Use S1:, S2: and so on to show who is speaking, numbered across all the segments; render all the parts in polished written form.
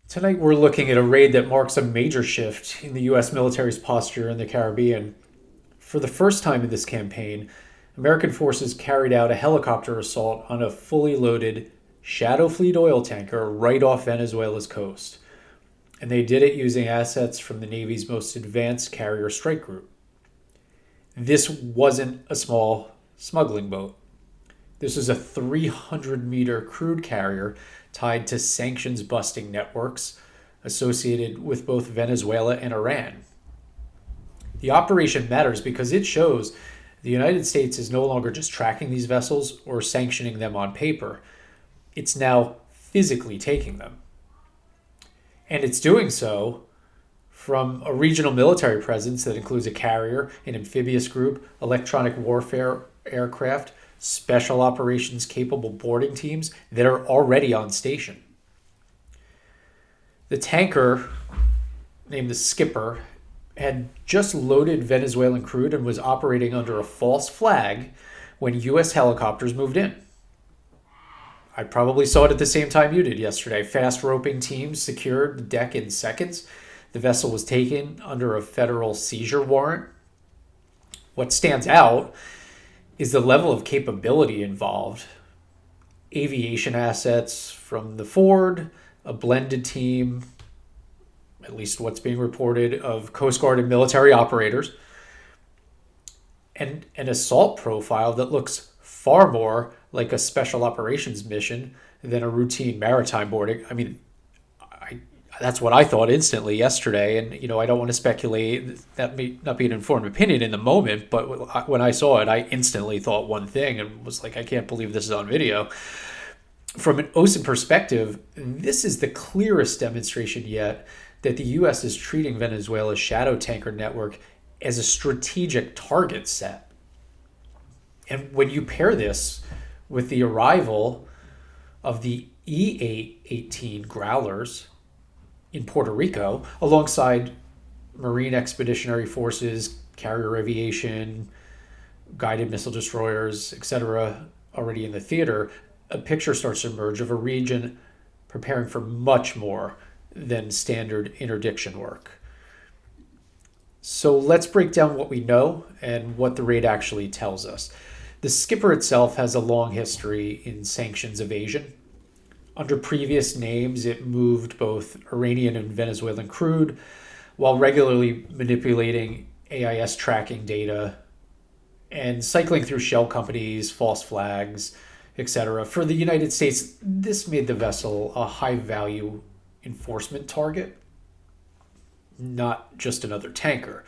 S1: Tonight, we're looking at a raid that marks a major shift in the U.S. military's posture in the Caribbean. For the first time in this campaign, American forces carried out a helicopter assault on a fully loaded Shadow Fleet oil tanker right off Venezuela's coast. And they did it using assets from the Navy's most advanced carrier strike group. This wasn't a small smuggling boat. This is a 300-meter crude carrier tied to sanctions busting networks associated with both Venezuela and Iran. The operation matters because it shows the United States is no longer just tracking these vessels or sanctioning them on paper. It's now physically taking them. And it's doing so from a regional military presence that includes a carrier, an amphibious group, electronic warfare aircraft, special operations capable boarding teams that are already on station. The tanker, named the Skipper, had just loaded Venezuelan crude and was operating under a false flag when U.S. helicopters moved in. I probably saw it at the same time you did yesterday. Fast roping teams secured the deck in seconds. The vessel was taken under a federal seizure warrant. What stands out is the level of capability involved. Aviation assets from the Ford, a blended team, at least what's being reported, of Coast Guard and military operators, and an assault profile that looks far more like a special operations mission than a routine maritime boarding. I mean, that's what I thought instantly yesterday. And, I don't want to speculate. That may not be an informed opinion in the moment, but when I saw it, I instantly thought one thing and was like, I can't believe this is on video. From an OSINT perspective, this is the clearest demonstration yet that the U.S. is treating Venezuela's shadow tanker network as a strategic target set. And when you pair this with the arrival of the EA-18 Growlers in Puerto Rico, alongside Marine Expeditionary Forces, carrier aviation, guided missile destroyers, etc., already in the theater, a picture starts to emerge of a region preparing for much more than standard interdiction work. So let's break down what we know and what the raid actually tells us. The Skipper itself has a long history in sanctions evasion. Under previous names, it moved both Iranian and Venezuelan crude while regularly manipulating AIS tracking data and cycling through shell companies, false flags, etc. For the United States, this made the vessel a high-value enforcement target, not just another tanker.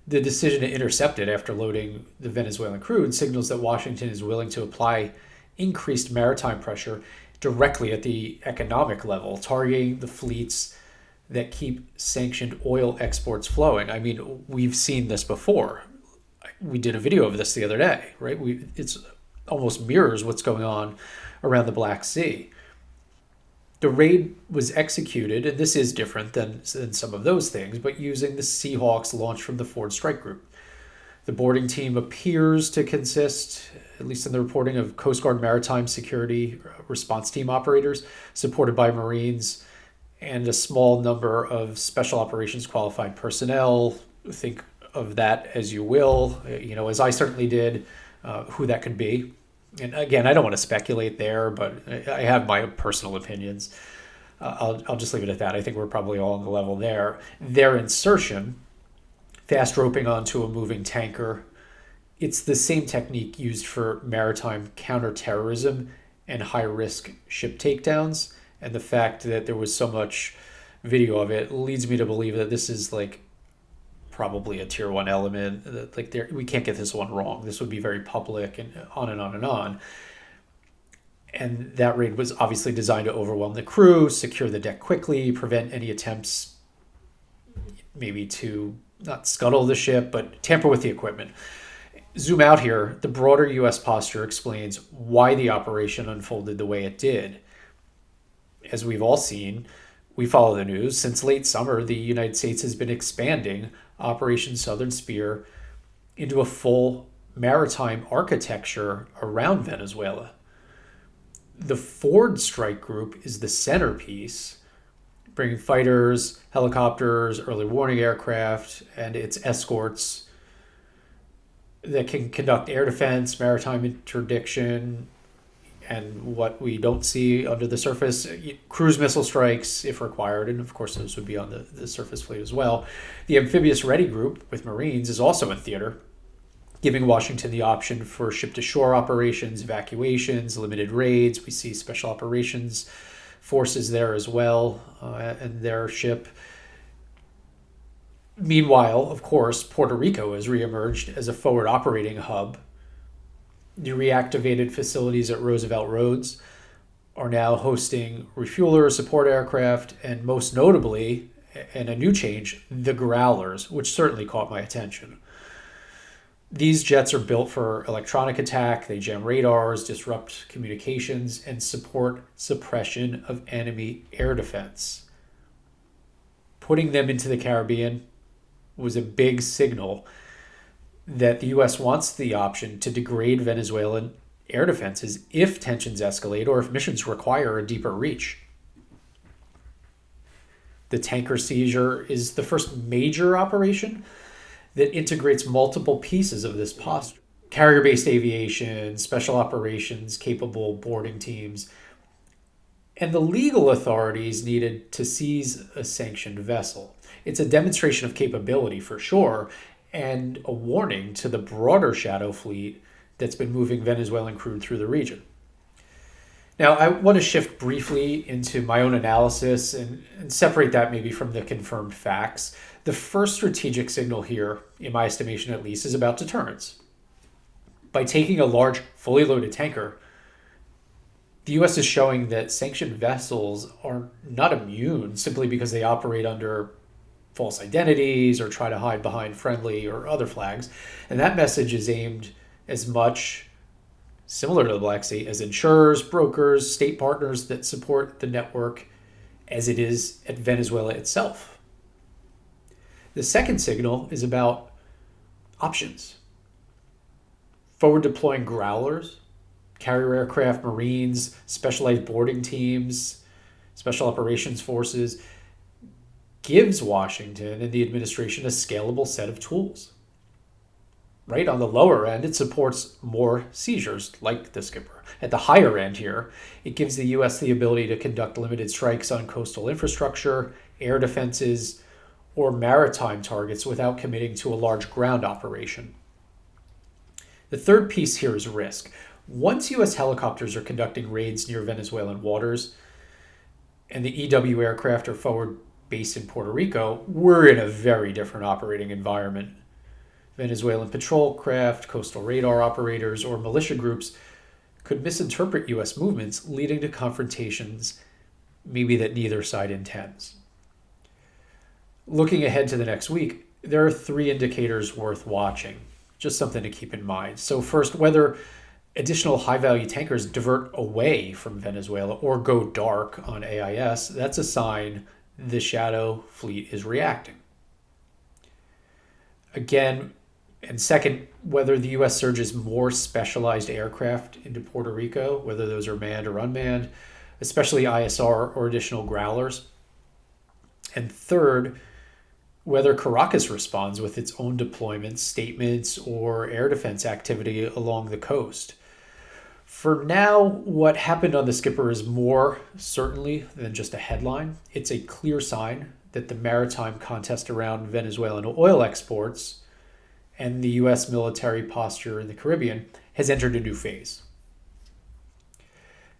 S1: The decision to intercept it after loading the Venezuelan crude signals that Washington is willing to apply increased maritime pressure directly at the economic level, targeting the fleets that keep sanctioned oil exports flowing. I mean, we've seen this before. We did a video of this the other day, right? It's almost mirrors what's going on around the Black Sea. The raid was executed, and this is different than some of those things, but using the Seahawks launched from the Ford Strike Group. The boarding team appears to consist, at least in the reporting, of Coast Guard Maritime Security Response Team operators, supported by Marines, and a small number of Special Operations qualified personnel. Think of that as you will, as I certainly did, who that could be. And again, I don't want to speculate there, but I have my personal opinions. I'll just leave it at that. I think we're probably all on the level there. Their insertion, fast roping onto a moving tanker, it's the same technique used for maritime counterterrorism and high-risk ship takedowns. And the fact that there was so much video of it leads me to believe that this is probably a tier 1 element. We can't get this one wrong. This would be very public and on and on and on. And that raid was obviously designed to overwhelm the crew, secure the deck quickly, prevent any attempts maybe to not scuttle the ship, but tamper with the equipment. Zoom out here, the broader U.S. posture explains why the operation unfolded the way it did. As we've all seen, we follow the news. Since late summer, the United States has been expanding Operation Southern Spear into a full maritime architecture around Venezuela. The Ford Strike Group is the centerpiece, bringing fighters, helicopters, early warning aircraft, and its escorts that can conduct air defense, maritime interdiction, and what we don't see under the surface, cruise missile strikes if required, and of course those would be on the surface fleet as well. The amphibious ready group with Marines is also in theater, giving Washington the option for ship-to-shore operations, evacuations, limited raids. We see special operations forces there as well, and their ship. Meanwhile, of course, Puerto Rico has reemerged as a forward operating hub. The reactivated facilities at Roosevelt Roads are now hosting refuelers, support aircraft, and most notably, and a new change, the Growlers, which certainly caught my attention. These jets are built for electronic attack. They jam radars, disrupt communications, and support suppression of enemy air defense. Putting them into the Caribbean was a big signal that the U.S. wants the option to degrade Venezuelan air defenses if tensions escalate or if missions require a deeper reach. The tanker seizure is the first major operation that integrates multiple pieces of this posture. Carrier-based aviation, special operations, capable boarding teams, and the legal authorities needed to seize a sanctioned vessel. It's a demonstration of capability for sure, and a warning to the broader shadow fleet that's been moving Venezuelan crude through the region. Now, I want to shift briefly into my own analysis and separate that maybe from the confirmed facts. The first strategic signal here, in my estimation at least, is about deterrence. By taking a large, fully loaded tanker, the U.S. is showing that sanctioned vessels are not immune simply because they operate under false identities or try to hide behind friendly or other flags. And that message is aimed as much, similar to the Black Sea, as insurers, brokers, state partners that support the network as it is at Venezuela itself. The second signal is about options. Forward deploying Growlers, carrier aircraft, Marines, specialized boarding teams, special operations forces, gives Washington and the administration a scalable set of tools. Right on the lower end, it supports more seizures like the Skipper. At the higher end here, it gives the U.S. the ability to conduct limited strikes on coastal infrastructure, air defenses, or maritime targets without committing to a large ground operation. The third piece here is risk. Once U.S. helicopters are conducting raids near Venezuelan waters and the EW aircraft are forward based in Puerto Rico, we're in a very different operating environment. Venezuelan patrol craft, coastal radar operators, or militia groups could misinterpret U.S. movements, leading to confrontations maybe that neither side intends. Looking ahead to the next week, there are three indicators worth watching, just something to keep in mind. So first, whether additional high-value tankers divert away from Venezuela or go dark on AIS, that's a sign the shadow fleet is reacting. Again, and second, whether the U.S. surges more specialized aircraft into Puerto Rico, whether those are manned or unmanned, especially ISR or additional Growlers. And third, whether Caracas responds with its own deployments, statements, or air defense activity along the coast. For now, what happened on the Skipper is more, certainly, than just a headline. It's a clear sign that the maritime contest around Venezuelan oil exports and the U.S. military posture in the Caribbean has entered a new phase.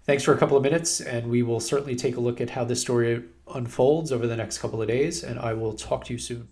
S1: Thanks for a couple of minutes, and we will certainly take a look at how this story unfolds over the next couple of days, and I will talk to you soon.